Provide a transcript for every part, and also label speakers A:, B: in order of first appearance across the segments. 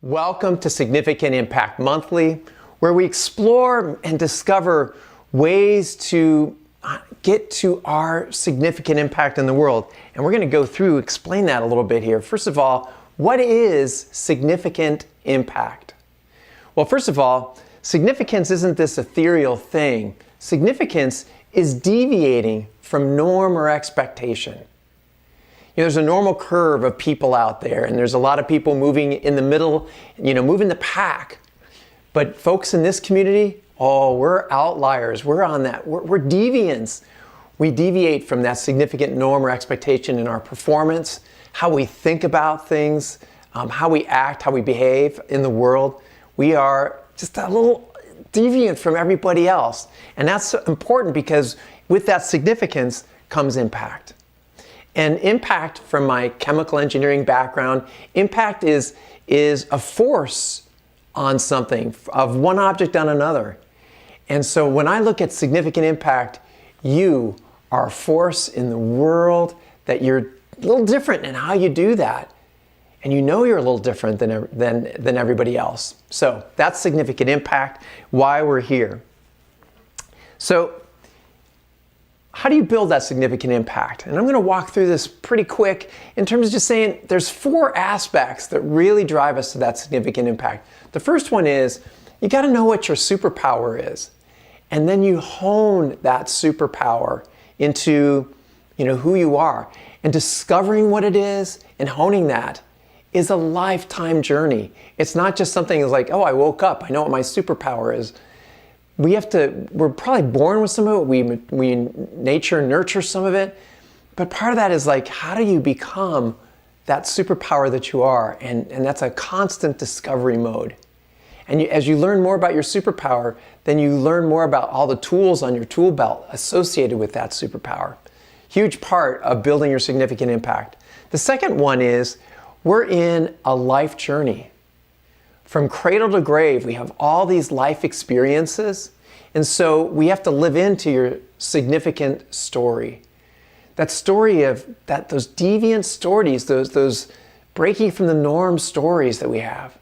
A: Welcome to Significant Impact Monthly, where we explore and discover ways to get to our significant impact in the world. And we're going to go through, explain that a little bit here. First of all, what is significant impact? Well, first of all, significance isn't this ethereal thing. Significance is deviating from norm or expectation. There's a normal curve of people out there, and there's a lot of people moving in the middle, moving the pack. But folks in this community, we're outliers. We're on that. We're deviants. We deviate from that significant norm or expectation in our performance, how we think about things, how we act, how we behave in the world. We are just a little deviant from everybody else. And that's important because with that significance comes impact. And impact, from my chemical engineering background, impact is a force on something, of one object on another. And so when I look at significant impact, you are a force in the world, that you're a little different in how you do that. And you're a little different than everybody else. So that's significant impact, why we're here. So how do you build that significant impact? And I'm going to walk through this pretty quick in terms of just saying there's 4 aspects that really drive us to that significant impact. The first one is you got to know what your superpower is. And then you hone that superpower into who you are. And discovering what it is and honing that is a lifetime journey. It's not just something that's like, I woke up, I know what my superpower is. We're probably born with some of it, we nurture some of it, but part of that is like, how do you become that superpower that you are? And that's a constant discovery mode. And as you learn more about your superpower, then you learn more about all the tools on your tool belt associated with that superpower. Huge part of building your significant impact. The second one is, we're in a life journey. From cradle to grave, we have all these life experiences, and so we have to live into your significant story. That story of those deviant stories, those breaking from the norm stories that we have.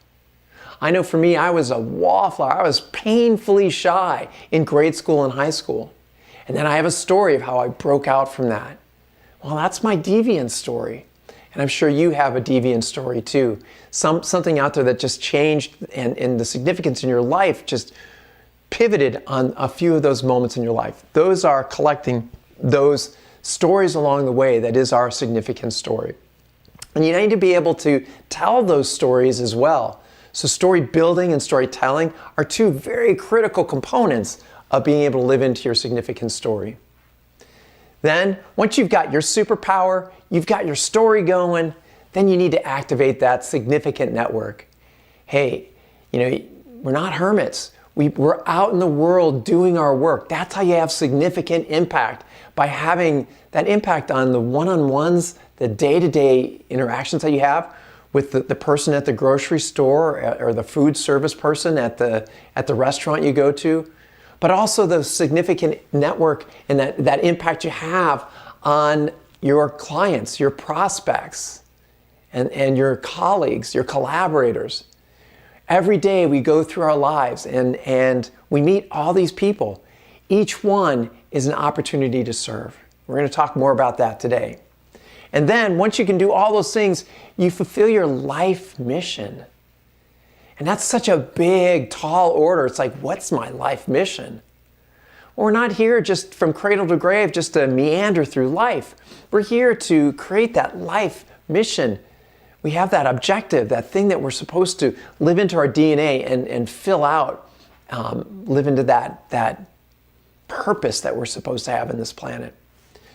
A: I know for me, I was a wallflower. I was painfully shy in grade school and high school. And then I have a story of how I broke out from that. Well, that's my deviant story. And I'm sure you have a deviant story too. Something out there that just changed, and the significance in your life just pivoted on a few of those moments in your life. Those are collecting those stories along the way. That is our significant story. And you need to be able to tell those stories as well. So story building and storytelling are 2 very critical components of being able to live into your significant story. Then, once you've got your superpower, you've got your story going, then you need to activate that significant network. Hey, we're not hermits. We're out in the world doing our work. That's how you have significant impact, by having that impact on the one-on-ones, the day-to-day interactions that you have with the person at the grocery store or the food service person at the restaurant you go to. But also the significant network and that impact you have on your clients, your prospects, and your colleagues, your collaborators. Every day we go through our lives and we meet all these people. Each one is an opportunity to serve. We're going to talk more about that today. And then once you can do all those things, you fulfill your life mission. And that's such a big, tall order. It's like, what's my life mission? Well, we're not here just from cradle to grave, just to meander through life. We're here to create that life mission. We have that objective, that thing that we're supposed to live into our DNA and fill out, live into that purpose that we're supposed to have in this planet.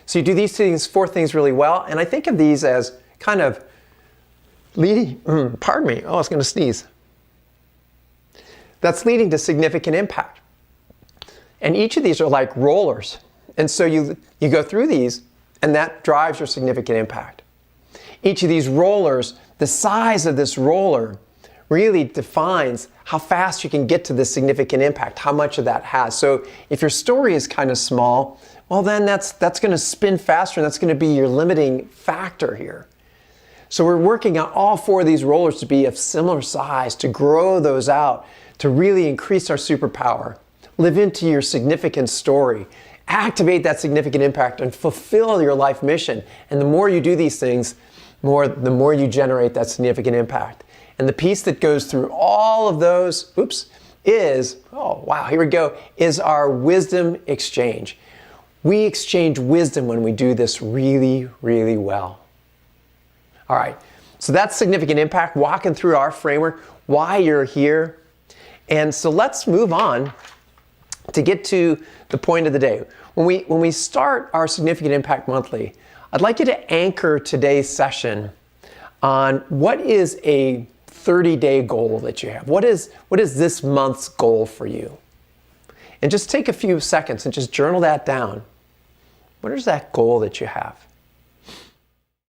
A: So you do these 4 things really well, and I think of these as kind of leading, pardon me, I was going to sneeze. That's leading to significant impact. And each of these are like rollers. And so you go through these, and that drives your significant impact. Each of these rollers, the size of this roller really defines how fast you can get to this significant impact, how much of that has. So if your story is kind of small, well then that's going to spin faster, and that's going to be your limiting factor here. So we're working on all 4 of these rollers to be of similar size, to grow those out, to really increase our superpower, live into your significant story, activate that significant impact, and fulfill your life mission. And the more you do these things, the more you generate that significant impact. And the piece that goes through all of those, is, oh wow, here we go, is our wisdom exchange. We exchange wisdom when we do this really, really well. All right, so that's significant impact, walking through our framework, why you're here. And so let's move on to get to the point of the day. When we start our Significant Impact Monthly, I'd like you to anchor today's session on what is a 30-day goal that you have. What is this month's goal for you? And just take a few seconds and just journal that down. What is that goal that you have?